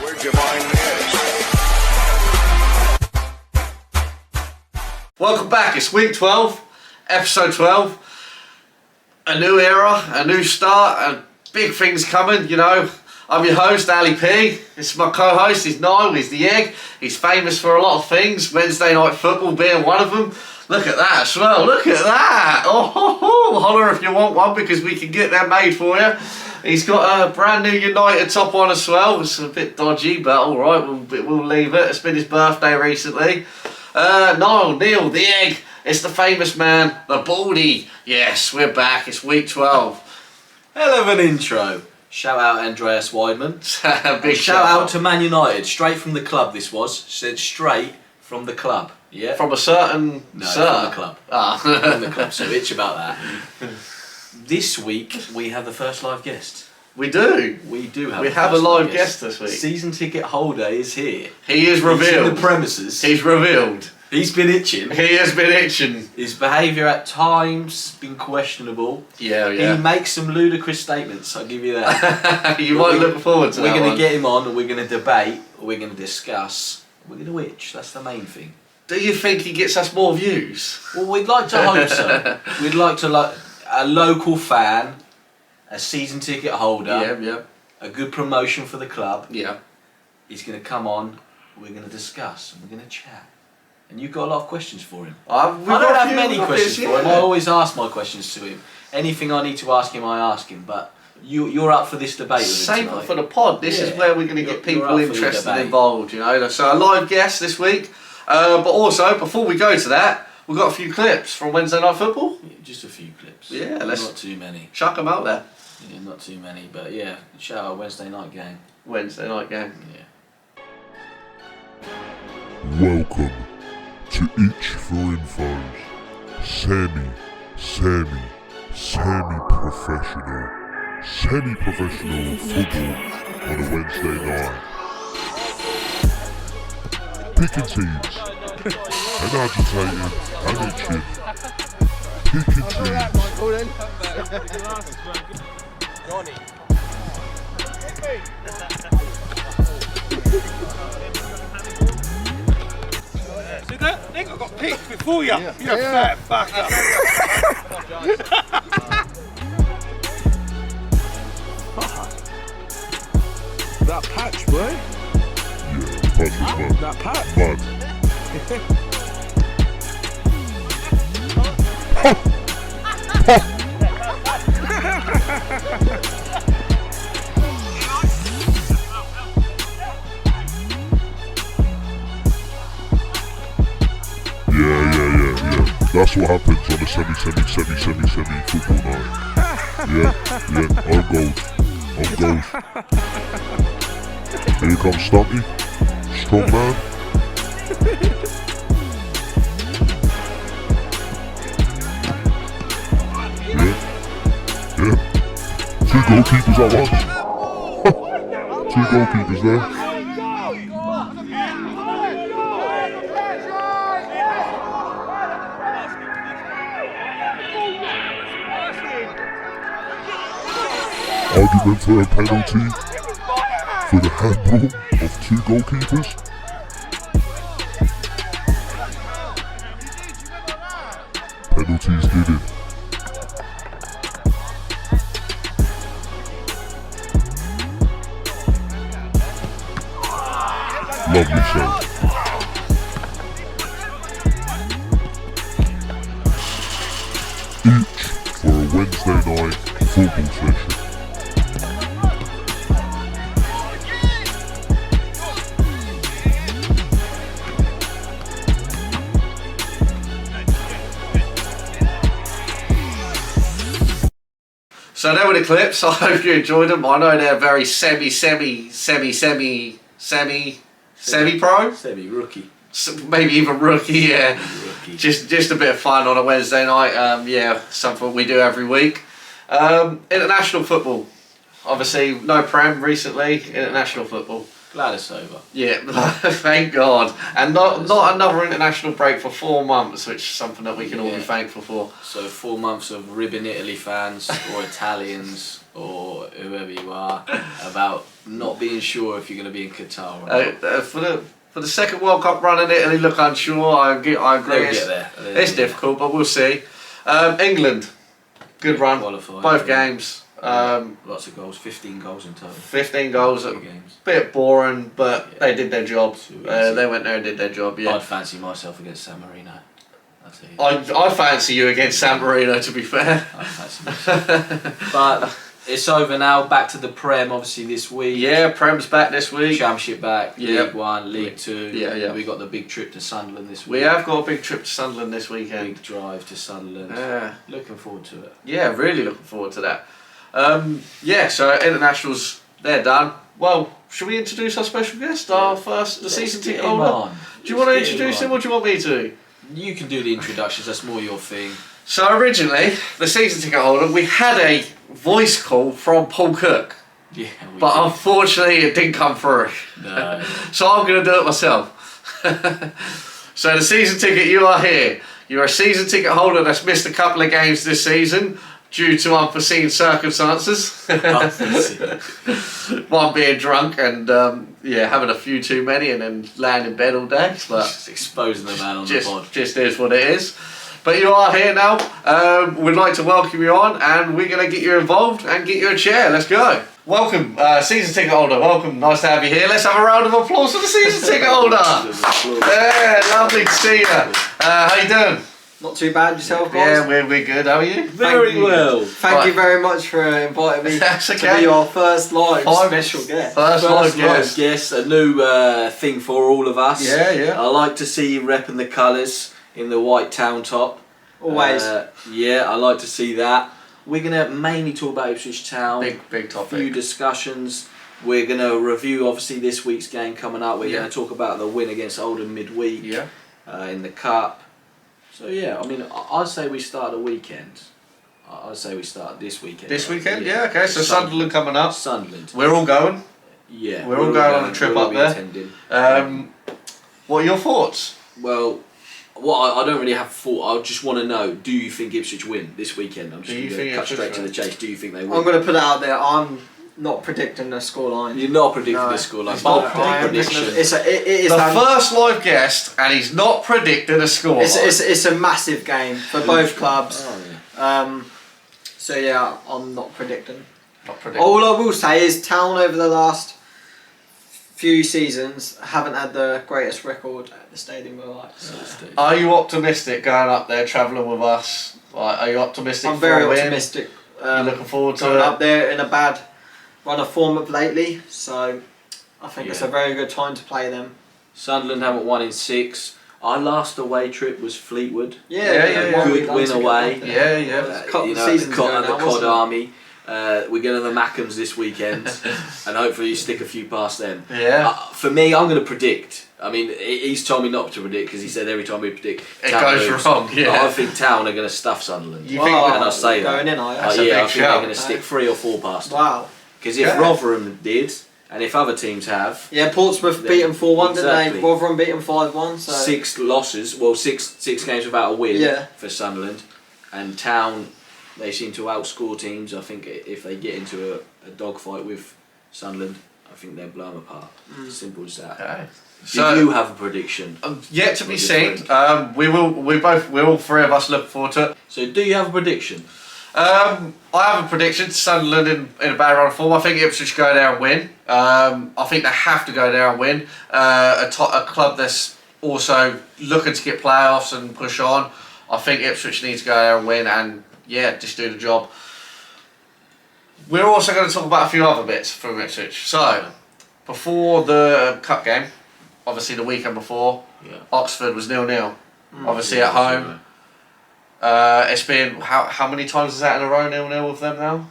Where'd you find this? Welcome back, it's week 12, episode 12. A new era, a new start, and big things coming, you know. I'm your host, Ali P. This is my co-host, he's Niall, he's the egg. He's famous for a lot of things, Wednesday night football being one of them. Look at that as well, look at that! Oh, holler if you want one because we can get that made for you. He's got a brand new United top on as well. It's a bit dodgy, but alright, we'll leave it. It's been his birthday recently. Niall, Neil, the egg, it's the famous man, the Baldy. Yes, we're back, it's week 12. Hell of an intro. Shout out Andreas Weidman. Big shout out to Man United, straight from the club this was. Said straight from the club. Yeah. From a certain... No, sir. from the club. Ah. From the club, so itch about that. This week we have the first live guest. We do. We do have. We have a live guest this week. Season ticket holder is here. He is revealed. He's in the premises. He's revealed. He's been itching. He has been itching. His behaviour at times been questionable. Yeah. He makes some ludicrous statements, I'll give you that. You might look forward to that. We're going one. to get him on, we're going to debate, we're going to discuss, we're going to itch, that's the main thing. Do you think he gets us more views? Well, we'd like to hope so. We'd like to, a local fan, a season ticket holder, Yeah. a good promotion for the club. Yeah. He's going to come on, we're going to discuss, and we're going to chat. And you've got a lot of questions for him. I don't have many questions for him. I always ask my questions to him. Anything I need to ask him, I ask him. But you're up for this debate with him Same tonight. for the pod. This is where we're going to get people interested and involved, you know. So a live guest this week. But also, before we go to that, we've got a few clips from Wednesday Night Football. Yeah, just a few clips. Yeah, not too many. Chuck them out there. Yeah, not too many. But yeah, shout out Wednesday night game. Wednesday night game. Yeah. Welcome to ITCH4INFO's semi-professional football on a Wednesday night. Picking teams, and agitating, and itching. Picking teams. See that? I think I got picked before you. You fat fucker. That patch, boy. Yeah, the patch was mad. That patch. Mad. Yeah. That's what happens on a semi football night. Yeah. On goals. Here comes Stumpy. Strong man. Yeah. Two goalkeepers at once. Two goalkeepers there. Argument for a penalty for the handball of two goalkeepers. Penalties given. Lovely save. Each for a Wednesday night football session. So there were the clips. I hope you enjoyed them. I know they're very semi-pro. Semi-rookie. Maybe even rookie, yeah. Rookie. Just a bit of fun on a Wednesday night. Yeah, something we do every week. International football. Obviously, no Prem recently. International football. Glad it's over. Yeah, thank God. And not another international break for 4 months, which is something that we can all be thankful for. So 4 months of ribbing Italy fans or Italians or whoever you are about not being sure if you're going to be in Qatar or not. For the second World Cup run in Italy, look unsure. I agree. They'll get there. It's difficult, but we'll see. England, good run. Qualified, Both games. Lots of goals, 15 goals in total. 15 goals. A games. bit boring, but they did their job. 2 weeks. They went there and did their job. Yeah. I'd fancy myself against San Marino. I'll tell you. I fancy you against San Marino, to be fair. I'd fancy myself. But it's over now. Back to the Prem, obviously this week. Yeah, Prem's back this week. Championship back. Yeah. League One, League Two. Yeah. We got the big trip to Sunderland this week. We have got a big trip to Sunderland this weekend. Big drive to Sunderland. Yeah. Looking forward to it. Yeah, really looking forward to that. So internationals, they're done. Well, should we introduce our special guest, the season ticket holder? Do you want to introduce him or do you want me to? You can do the introductions, that's more your thing. So originally, the season ticket holder, we had a voice call from Paul Cook, Yeah, but unfortunately it didn't come through. No. So I'm going to do it myself. So the season ticket, you are here. You're a season ticket holder that's missed a couple of games this season due to unforeseen circumstances. One being drunk and having a few too many and then laying in bed all day. But Just exposing the man on the pod. just is what it is. But you are here now. We'd like to welcome you on and we're going to get you involved and get you a chair. Let's go. Welcome, season ticket holder. Welcome. Nice to have you here. Let's have a round of applause for the season ticket holder. Yeah, lovely to see you. How you doing? Not too bad yourself, Yeah, guys? we're good. How are you? Very well. Thank you very much for inviting me That's to okay. be your first live Five- special guest. First live guest. Guess a new thing for all of us. Yeah. I like to see you repping the colours in the white town top. Always. I like to see that. We're going to mainly talk about Ipswich Town. Big A topic. few discussions. We're going to review obviously this week's game coming up. We're going to talk about the win against Oldham midweek in the Cup. So I mean, I'd say we start the weekend. I'd say we start this weekend. This weekend? Yeah, okay. So Sunderland coming up. Sunderland. We're all going. Yeah. We're all going on a trip we'll up be there. attending. What are your thoughts? Well, I don't really have thought. I just want to know: do you think Ipswich win this weekend? I'm just going to cut straight to the chase. Do you think they win? I'm going to put it out there. I'm not predicting the scoreline. You're not predicting No. the scoreline. It's Bold not prediction. It is The first live guest, and he's not predicted a score. it's a massive game for both clubs. Oh, yeah. So yeah, I'm not predicting. Not predicted. All I will say is Town over the last few seasons haven't had the greatest record at the stadium of lights. Are you optimistic going up there, travelling with us? Like, are you optimistic? I'm for very a win? optimistic. You're looking forward to Going it. up there in a bad run of form of lately, so I think it's a very good time to play them. Sunderland haven't won in 6. Our last away trip was Fleetwood. Yeah. Good win away. Yeah. Couple You know, seasons the ago now, COD wasn't it? Army. We're going to the Mackhams this weekend, and hopefully stick a few past them. Yeah. For me, I'm going to predict. I mean, he's told me not to predict because he said every time we predict, It Town goes lose. wrong, yeah. I think Town are going to stuff Sunderland. You think and I say going that. in, are you? That's a I big think shout. they're going to stick 3 or 4 past them. Wow. Because if Rotherham did, and if other teams have, Yeah, Portsmouth Then- beat them 4-1, didn't exactly. they? Rotherham beat them 5-1. So 6 losses, well, six games without a win Yeah. for Sunderland, and Town, they seem to outscore teams. I think if they get into a dogfight with Sunderland, I think they'll blow them apart. Simple as that. Okay. Do So, you have a prediction? yet to be What do you seen. think? We're all 3 of us look forward to it. So, do you have a prediction? I have a prediction. Sunderland in a bad run of form. I think Ipswich go there and win. I think they have to go there and win. A club that's also looking to get playoffs and push on. I think Ipswich needs to go there and win and just do the job. We're also going to talk about a few other bits from Ipswich. So, before the cup game, obviously the weekend before, Oxford was 0-0. Obviously at home. It's been how many times is that in a row 0-0 with them now?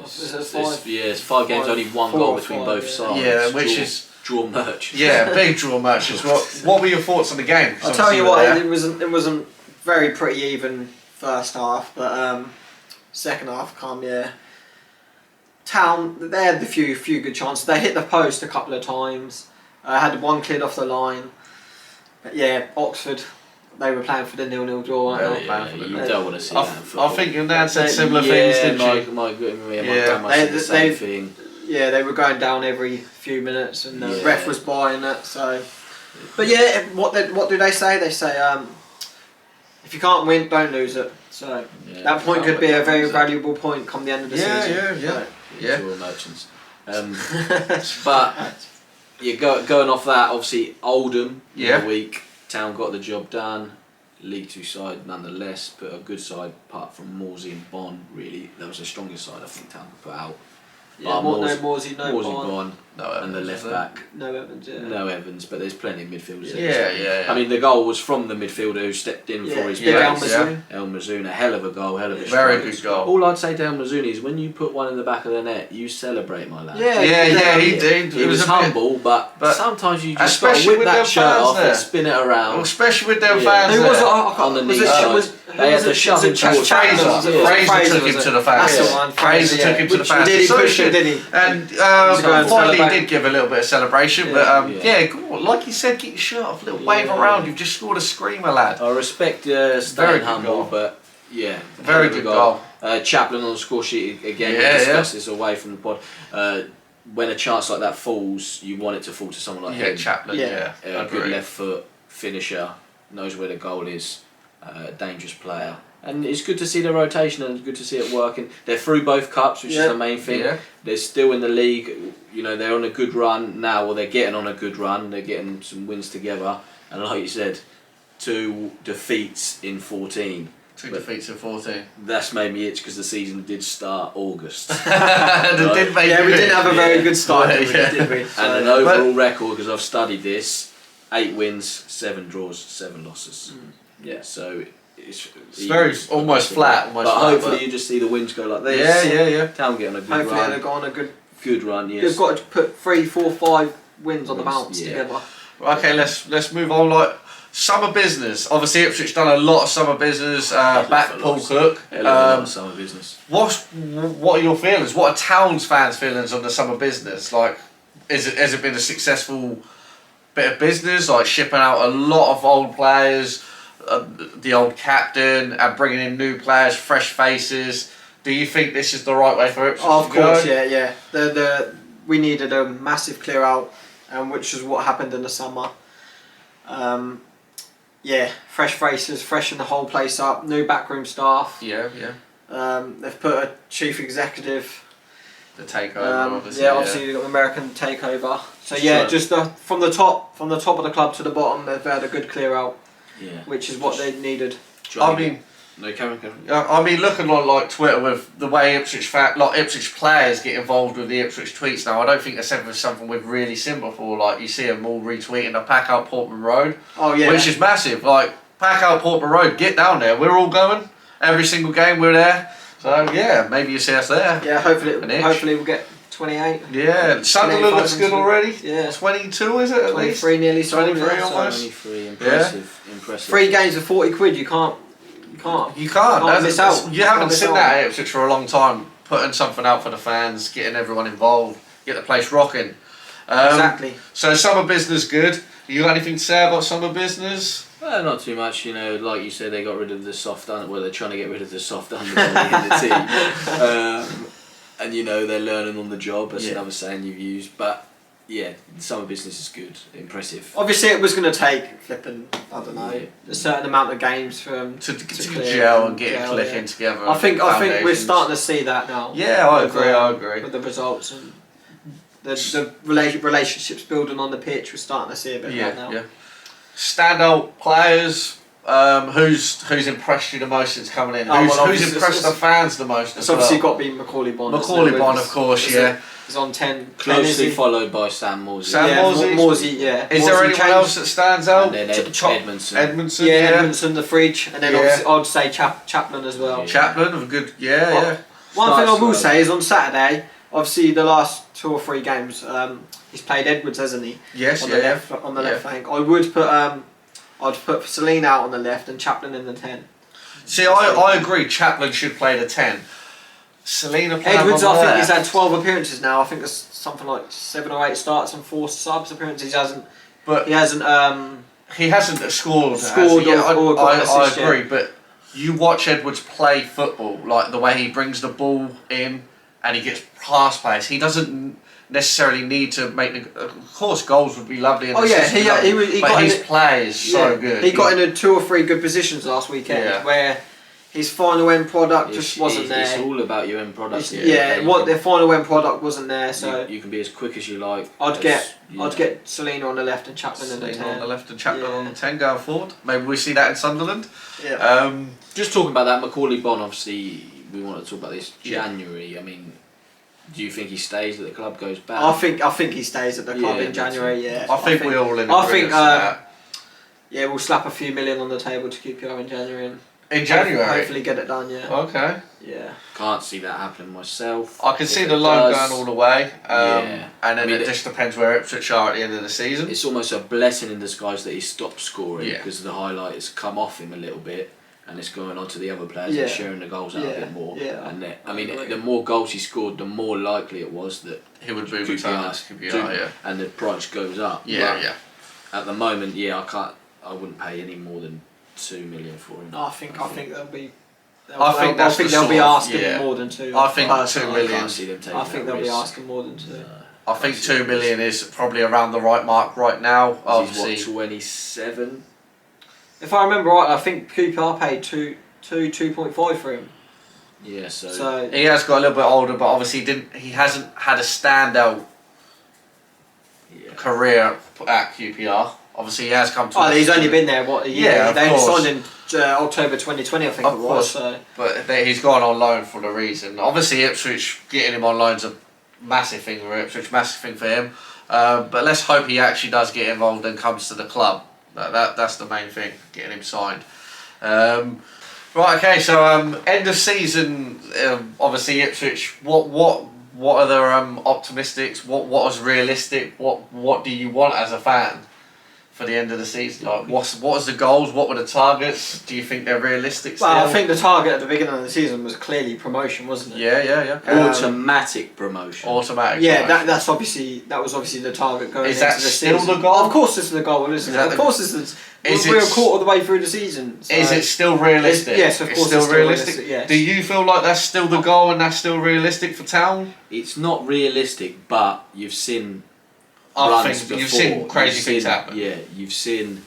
It's 5 games, only 1 4 goal or between 5, both yeah. sides. Yeah, which is draw merch. Yeah, big draw matches. What were your thoughts on the game? 'Cause I'll tell you obviously what, it wasn't very pretty even first half, but second half come Town, they had a few good chances. They hit the post a couple of times. Had one cleared off the line. But Oxford, they were playing for the 0-0 draw, weren't they? You don't want to see that in I football. think your dad said similar things, didn't she? My Yeah. grandma said the same thing. Yeah, they were going down every few minutes, and the Yeah. ref was buying it. So, but yeah, what do they say? They say if you can't win, don't lose it. So Yeah, that point can't could be win, a don't very lose it. valuable point come the end of the season. Yeah. To all merchants. But going off that, obviously Oldham in the week, Town got the job done. League Two side nonetheless, but a good side apart from Morsey and Bonne. Really, that was the strongest side I think Town could put out. Yeah, no Morsey, no Bonne, and the left back. No Evans, yeah. No Evans, but there's plenty of midfielders. Yeah. I mean, the goal was from the midfielder who stepped in for his big place. El Mazoon, a hell of a goal, hell of a Very strike. good goal. All I'd say to El Mazoon is when you put one in the back of the net, you celebrate, my lad. Yeah, he did. He was a bit- humble, but sometimes you just got to especially whip with that them shirt fans off there. and spin it around. Well, especially with them Yeah. fans Who there. was it? On the knee side. They had to shove him towards Fraser took him to the fans. That's the one. Fraser took him to the fans. Did he So push did- him, did he? And go and finally celebrate. did give a little bit of celebration, Yeah. but Yeah. go on, like you said, get your shirt off, little wave Yeah. around. You've just scored a screamer, lad. I respect Very staying good humble, goal. but yeah, Very hell of a good goal. Chaplin on the score sheet again. Yeah, We discussed this away from the pod. When a chance like that falls, you want it to fall to someone like him. Chaplin. Yeah. A good left foot finisher, knows where the goal is, dangerous player. And it's good to see the rotation and it's good to see it working. They're through both cups, which is the main thing. Yeah. They're still in the league. You know, they're on a good run now, or they're getting on a good run. They're getting some wins together. And like you said, 2 defeats in 14. 2 defeats in 14. That's made me itch because the season did start August. We didn't have a very good start, did we? And an overall record, because I've studied this, 8 wins, 7 draws, 7 losses. Yeah, so it's very almost flat. But hopefully you just see the wins go like this. Yeah. Town getting a good Hopefully run. they've gone a good Good run, yes. They've got to put 3, 4, 5 wins on the bounce together. Okay, let's move on. Like summer business. Obviously, Ipswich done a lot of summer business. Back Paul Cook. Summer business. What are your feelings? What are Town's fans' feelings on the summer business? Like, has it been a successful bit of business? Like shipping out a lot of old players, the old captain, and bringing in new players, fresh faces. Do you think this is the right way for Ipswich Of to go? course, yeah. We needed a massive clear out, which is what happened in the summer. Fresh faces, freshen the whole place up, new backroom staff. Yeah. They've put a chief executive. The takeover, obviously. Obviously you've got the American takeover. So just from the top of the club to the bottom, they've had a good clear out. Yeah. Which is what they needed. I mean, looking on like Twitter with the way Ipswich players get involved with the Ipswich tweets now, I don't think that's ever something we've really seen before. Like you see them all retweeting the pack out Portman Road, which is massive. Like pack out Portman Road, get down there. We're all going every single game. We're there. So yeah, maybe you see us there. Yeah, hopefully we'll get 28. Yeah, Sunderland looks good already. Yeah, 22 is it at least? 23 nearly. 23 almost. 23, impressive. 3 games for 40 quid. You can't. You can't miss out. You haven't seen that at Ipswich for a long time. Putting something out for the fans, getting everyone involved, get the place rocking. Exactly. So summer business good. You got anything to say about summer business? Well, not too much. You know, like you said, they got rid of the soft under. Well, they're trying to get rid of the soft underbelly in the team. And you know they're learning on the job. That's another saying you've used, but. Yeah, summer business is good, impressive. Obviously, it was going to take a certain amount of games for them to gel and get it clicking together. I think we're starting to see that now. Yeah, I agree. With the results and the relationships building on the pitch, we're starting to see a bit of that now. Yeah. Standout players. Who's impressed you the most since coming in? Who's impressed the fans the most? It's obviously got to be Macaulay Bonne. Macaulay Bonne, of course. He's on 10. Closely followed by Sam Morsey. Morsey, yeah. Is there anyone else that stands out? And then Edmondson. Edmondson, Edmondson, the fridge, and then obviously I'd say Chaplin as well. Chaplin, of a good, One thing I will say is on Saturday, obviously the last 2 or 3 games, he's played Edwards, hasn't he? Yes, on the left flank. I would put I'd put Celine out on the left and Chaplin in the 10. See, I agree. Chaplin should play the 10. Selena Edwards, I think he's had 12 appearances now. I think there's something like 7 or 8 starts and 4 subs appearances. He hasn't scored. I agree, but you watch Edwards play football, like the way he brings the ball in, and he gets pass plays. He doesn't necessarily need to make. Of course, goals would be lovely. And Oh yeah, he but got his in play is so good. He got into 2 or 3 good positions last weekend where his final end product just wasn't there. It's all about your end product. Their final end product wasn't there, so you can be as quick as you like. I'd get Selena on the left and Chapman on the 10. On the left and Chapman on the 10 going forward. Maybe we see that in Sunderland. Yeah. Just talking about that, Macaulay Bonne, obviously, we want to talk about this January. I mean, do you think he stays at the club, goes back? I think he stays at the club in January. Yeah. I think we're all in agreement. Yeah, we'll slap a few million on the table to QPR in January. In January? Hopefully get it done, yeah. Okay. Yeah. Can't see that happening myself. I can see the loan going all the way. And then it just depends where Ipswich are at the end of the season. It's almost a blessing in disguise that he stopped scoring because the highlight has come off him a little bit and it's going on to the other players and sharing the goals out a bit more. Yeah. And the more goals he scored, the more likely it was that he would move returned to QPR, and the price goes up. Yeah. At the moment, I wouldn't pay any more than 2 million for him. I think they'll be. They'll be asking more than 2. I think 2 million. I think they'll be asking more than 2. I think 2 million is probably around the right mark right now. Obviously, he's 27. If I remember right, I think QPR paid 2.5 for him. Yeah, so he has got a little bit older, but obviously he hasn't had a standout career at QPR. Obviously, he has come to. Oh, he's only been there a year. Yeah, they signed him October 2020, I think it was. So. But he's gone on loan for the reason. Obviously, Ipswich getting him on loan's a massive thing for Ipswich, massive thing for him. But let's hope he actually does get involved and comes to the club. That's the main thing, getting him signed. Right, okay. So end of season. Obviously, Ipswich. What are their optimistics? What was realistic? What do you want as a fan for the end of the season? Like, what was the goals? What were the targets? Do you think they're realistic still? Well, I think the target at the beginning of the season was clearly promotion, wasn't it? Yeah. Automatic promotion. Automatic. Yeah, promotion. that was obviously the target going into the season. Is that still the goal? Of course, this is the goal, isn't it? Of course, this is. We're a quarter of the way through the season. So is it still realistic? Yes, of course. It's still realistic. Yes. Do you feel like that's still the goal and that's still realistic for Town? It's not realistic, but you've seen. You've seen crazy things happen. Yeah, you've seen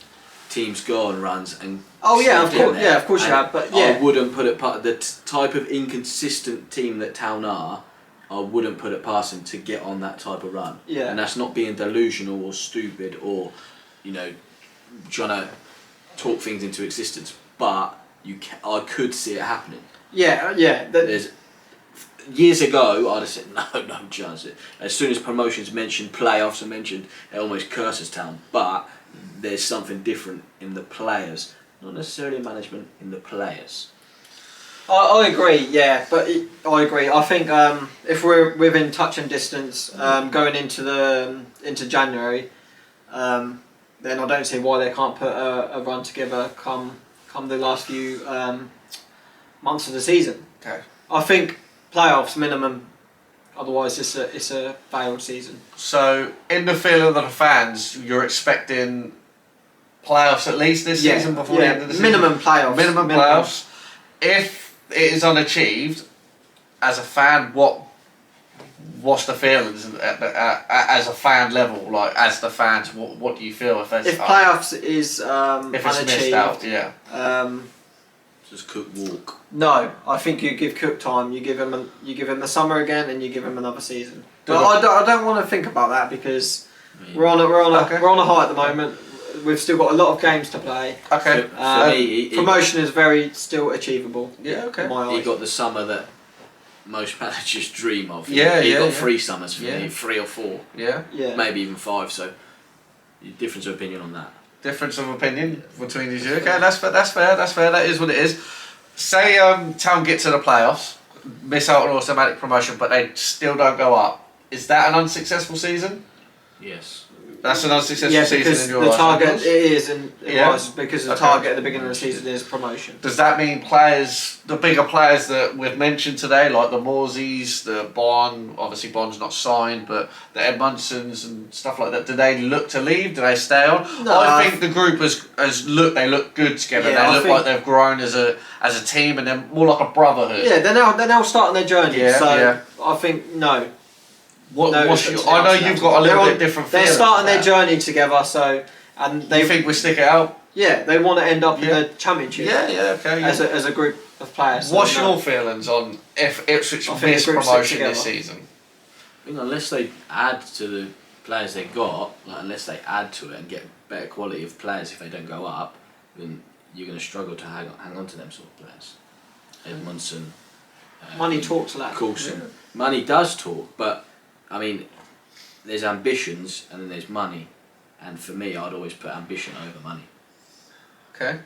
teams go on runs and. Oh yeah, of course. Yeah, of course you have. But yeah, I wouldn't put it past the type of inconsistent team that Town are. I wouldn't put it past them to get on that type of run. Yeah. And that's not being delusional or stupid or, trying to talk things into existence. But I could see it happening. Yeah. There's. Years ago, I'd have said no chance. As soon as promotions mentioned, playoffs are mentioned, it almost curses Town. But there's something different in the players, not necessarily management, in the players. I agree. Yeah, but I agree. I think if we're within touch and distance going into January, then I don't see why they can't put a run together come the last few months of the season. Okay. I think. Playoffs minimum, otherwise it's a failed season. So, in the feeling of the fans, you're expecting playoffs at least this season before the end of the season? Minimum playoffs. Minimum playoffs. If it is unachieved, as a fan, what's the feelings as a fan level? Like, as the fans, what do you feel if playoffs is if it's unachieved? missed out? Just Cook walk. No, I think you give Cook time. You give him the summer again, and you give him another season. But I don't want to think about that because we're on a high at the moment. We've still got a lot of games to play. Okay. For me, promotion is very still achievable. Yeah. Okay. He got the summer that most managers dream of. He got 3 summers for me, 3 or 4. Yeah. Maybe even 5. So, difference of opinion on that. Difference of opinion between these two. Okay, that's fair. That is what it is. Say Town get to the playoffs, miss out on automatic promotion, but they still don't go up. Is that an unsuccessful season? Yes. That's an unsuccessful Yeah, season because in your the eyes. target Nicholas? it is, and it Yeah. was because the Okay. target at the beginning of the season is promotion. Does that mean players, the bigger players that we've mentioned today, like the Morseys, the Bonne, obviously Bonne's not signed, but the Edmundsons and stuff like that, do they look to leave? Do they stay on? No, I think the group has they look good together. Yeah, I they look think- like they've grown as a team, and they're more like a brotherhood. Yeah, they're now starting their journey. Yeah, so yeah. I think no. What, No, what's it's- I know you've got a little They're bit different They're feelings starting on their that. journey together. So and Do you think we stick it out? yeah, they want to end up in Yeah. the championship. Yeah, okay. Yeah. As a group of players. So What's no. your feelings on if Ipswich I think miss the group promotion stick this together. season? I think unless they add to the players they got, like unless they add to it and get better quality of players if they don't go up, then you're going to struggle to hang on to them sort of players. Edmundson. Money talks, lad. Coulson. Money does talk, but I mean, there's ambitions and then there's money, and for me, I'd always put ambition over money. Okay.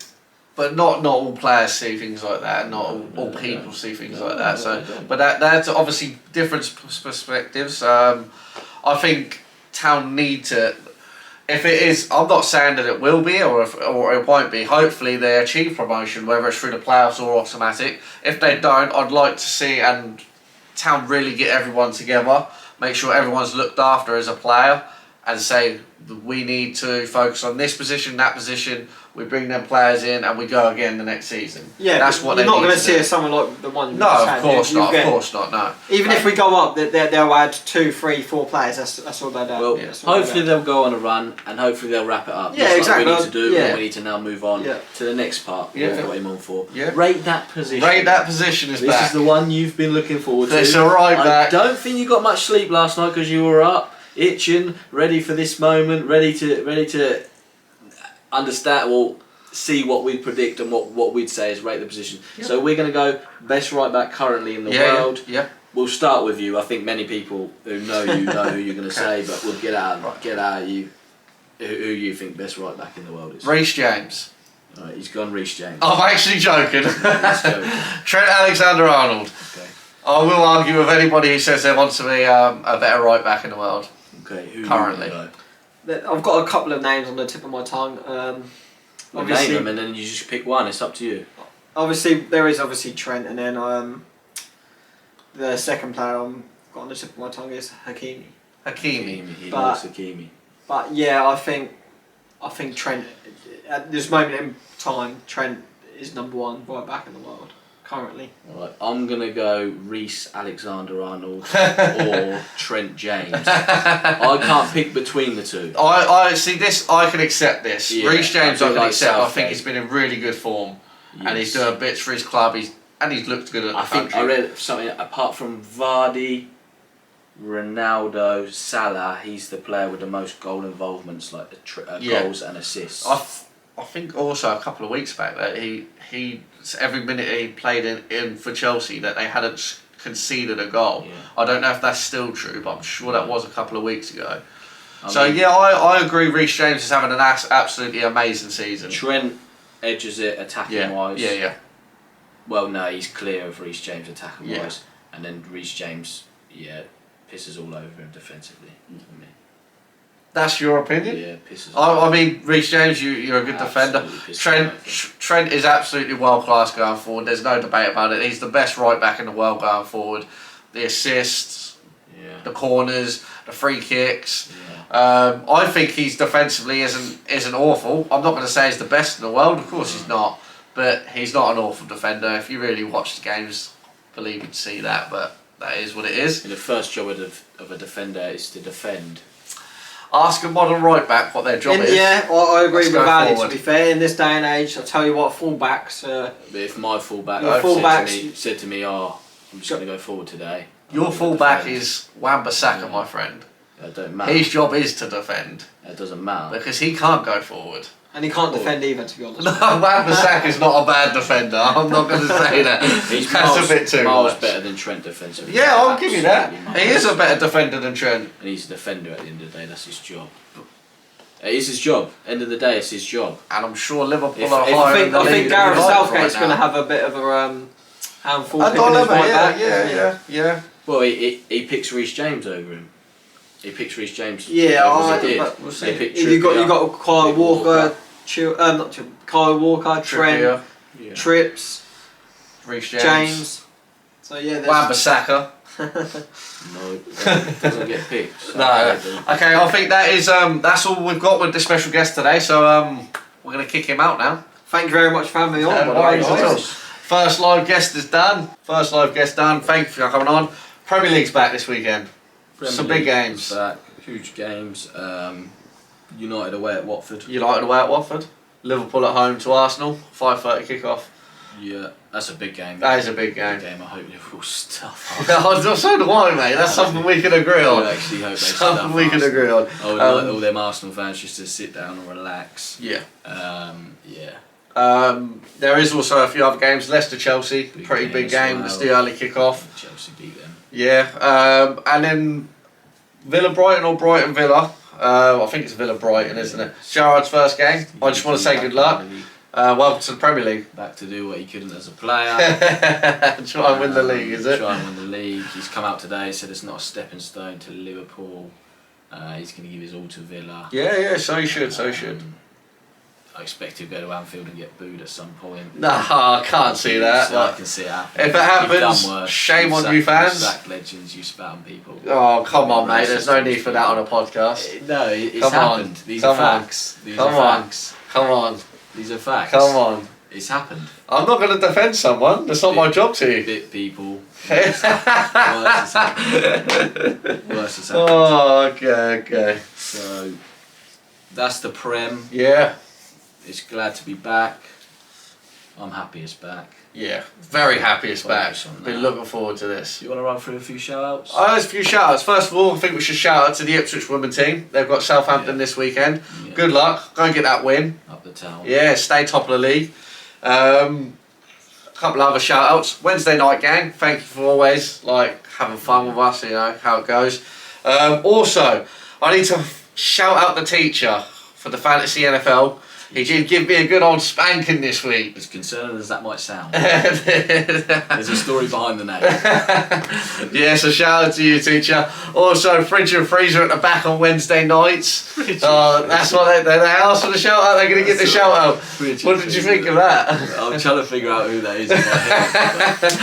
But not all players see things like that. Not all people see things like that. So, but that's obviously different perspectives. I think Town need to. If it is, I'm not saying that it will be or it won't be. Hopefully they achieve promotion, whether it's through the playoffs or automatic. If they don't, I'd like to see and Town really get everyone together, make sure everyone's looked after as a player, and say we need to focus on this position, that position. We bring them players in and we go again the next season. Yeah, that's but what you're they not need going to to see do. someone like the one. you No, just of had. course You not. get- Of course not. No. Even if we go up, they'll add 2, 3, 4 players. That's all they do. Well, That's all they hopefully do. they'll go on a run and hopefully they'll wrap it up. Yeah, just exactly. Like we need to do, Yeah. and we need to now move on Yeah. to the next part. Yeah. We've got him on for. Yeah. Rate that position. Rate that position is This back. is the one you've been looking forward to. It's a right I back. don't think you got much sleep last night because you were up, itching, ready for this moment, ready to understand. Well, see what we'd predict and what we'd say is rate the position. So we're going to go best right back currently in the world. Yeah. We'll start with you. I think many people who know you know who you're going to say, but we'll get out of you who you think best right back in the world is. Reece James. Alright, he's gone Reece James. I'm actually joking. He's joking. Trent Alexander-Arnold. Okay. I will argue with anybody who says they want to be a better right back in the world. Okay. Who Currently. You gonna I've got a couple of names on the tip of my tongue. go? Obviously, Name them and then you just pick one. It's up to you. there is obviously Trent, and then the second player I've got on the tip of my tongue is Hakimi. Hakimi. He But- likes Hakimi. But yeah, I think Trent at this moment in time, Trent is number 1 right back in the world currently. Alright, I'm gonna go Reece Alexander-Arnold or Trent James. I can't pick between the two. I see this. I can accept this. Yeah, Reece James, I I do can like accept. I think Southgate. he's been in really good form, and he's Yes. doing bits for his club. He's looked good at the I think country. I read something apart from Vardy, Ronaldo, Salah. He's the player with the most goal involvements, like Yeah. goals and assists. I think also a couple of weeks back that he every minute he played in for Chelsea that they hadn't conceded a goal. Yeah. I don't know if that's still true, but I'm sure that was a couple of weeks ago. I mean, I agree. Reece James is having an absolutely amazing season. Trent edges it attacking wise. Yeah. Well, no, he's clear of Reece James attacking Yeah. wise, and then Reece James, pisses all over him defensively. For me. That's your opinion. Yeah, pisses. all I over him. mean, Reece James, you're a good defender. Absolutely pisses all over him. Trent is absolutely world class going forward. There's no debate about it. He's the best right back in the world going forward. The assists, Yeah. the corners, the free kicks. Yeah. I think he's defensively isn't awful. I'm not going to say he's the best in the world. Of course he's not, but he's not an awful defender. If you really watch the games, I believe you'd see that. But that is what it is. And the first job of a defender is to defend. Ask a modern right back what their job is. Yeah, I agree Let's with go Ali. forward. To be fair, in this day and age, I'll tell you what, fullbacks. But if my fullback Your fullbacks- said to me, "Oh, I'm just going to go forward today," Your I'm gonna fullback defend. is Wan-Bissaka, my friend. That don't matter. His job is to defend That doesn't matter. because he can't go forward. And he can't defend either, to be honest. No, Wan-Bissaka's not a bad defender. I'm not going to say that. He's That's miles, a bit too miles much. better than Trent defensively. Yeah, I'll give you that. Absolutely He is a miles. better defender than Trent. And he's a defender at the end of the day. That's his job. It is his job. End of the day, it's his job. And I'm sure Liverpool If- are if- higher I in think the league than Gareth United Southgate's right going to now. have a bit of a handful. A picking his dilemma, right back. yeah. Well, he picks Reece James over him. He picked Reece James. Yeah, he did. but we'll see. He picked you Trippier, got Kyle picked Walker, Kyle Walker, Trent, Trippier, Yeah. Trips, Reece James. So yeah, there's Wan-Bissaka. No, doesn't get picked. So No. Okay, I think that is that's all we've got with the special guest today. So we're gonna kick him out now. Thank you very much for having me on. No by the way, worries at all. guys. First live guest is done. First live guest done. Thank you for coming on. Premier League's back this weekend. Premier Some big League games. is back, huge games. United away at Watford. United away at Watford. Liverpool at home to Arsenal. 5:30 kickoff. Yeah, that's a big game. That is a big game. I hope Liverpool stuff. So do I, mate. That's something we can agree I on. actually hope they Something we can agree on. I would like all them Arsenal fans just to sit down and relax. Yeah. Yeah. There is also a few other games. Leicester-Chelsea, Big pretty game big as game. well. It's the early kickoff. Chelsea beat them. Yeah. And then Villa-Brighton or Brighton-Villa. I think it's Villa-Brighton, isn't it? Gerrard's first game. I just want to say good luck. Welcome to the Premier League. Back to do what he couldn't as a player. Try and win the league, is it? Try and win the league. He's come out today, said it's not a stepping stone to Liverpool. He's going to give his all to Villa. Yeah, so he should, so he should. I expect he'll go to Anfield and get booed at some point. Nah, I can't see that. So I can see it happen. If it happens, shame on you fans. You sack legends, you spat on people. Oh, come on, mate. There's no need for that on a podcast. No, it's Come on. happened. These Come are on. facts. These Come are on. facts. Come on. These are facts. Come on. It's happened. I'm not going to defend someone. That's not my job to. Bit people. Worse has happened. Worse has happened. Oh, okay. So that's the Prem. Yeah. It's glad to be back. I'm happy it's back. Yeah. Very happy it's back. Focus on Been that. looking forward to this. Do you want to run through a few shout-outs? There's a few shout-outs. First of all, I think we should shout out to the Ipswich women team. They've got Southampton this weekend. Yeah. Good luck. Go and get that win. Up the town. Yeah, stay top of the league. A couple of other shout-outs. Wednesday night gang. Thank you for always having fun with us. You know how it goes. Also, I need to shout out the teacher for the fantasy NFL. He did give me a good old spanking this week. As concerning as that might sound, there's a story behind the name. Yeah, so shout out to you, teacher. Also, Fridge and Freezer at the back on Wednesday nights. That's what they asked for the shout out. They're going to get the shout out. What did you think of that? I'm trying to figure out who that is in my head.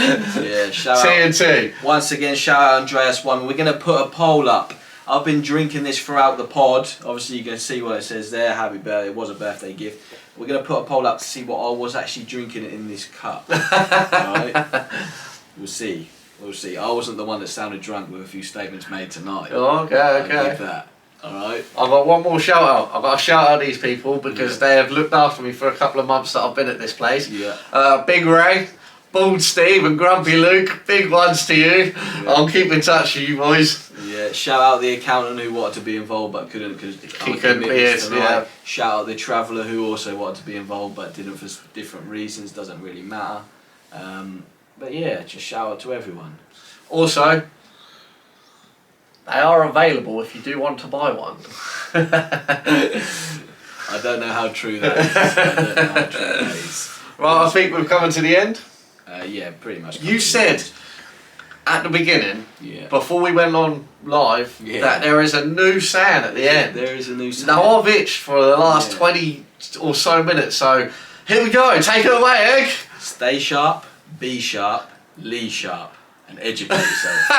Yeah, shout out. TNT. Once again, shout out Andreas One. We're going to put a poll up. I've been drinking this throughout the pod. Obviously, you can see what it says there. Happy birthday. It was a birthday gift. We're going to put a poll up to see what I was actually drinking in this cup. Alright? We'll see. We'll see. I wasn't the one that sounded drunk with a few statements made tonight. Oh, okay. I'll give that. Alright? I've got one more shout out. I've got to shout out these people because they have looked after me for a couple of months that I've been at this place. Yeah. Big Ray, Bald Steve and Grumpy Luke, big ones to you. Yeah. I'll keep in touch with you boys. Yeah, shout out the accountant who wanted to be involved but couldn't because He couldn't be here tonight. Yeah. Shout out the traveller who also wanted to be involved but didn't for different reasons, doesn't really matter. But yeah, just shout out to everyone. Also, they are available if you do want to buy one. I don't know how true that is. I don't know how true that is. Right, I think we've come to the end. Yeah, pretty much. You said at the beginning, yeah. before we went on live, that there is a new sound at the end. There is a new sound. Now I've itched for the last 20 or so minutes, so here we go. Take it away, Egg. Stay sharp, be sharp, Lee sharp, and educate yourself.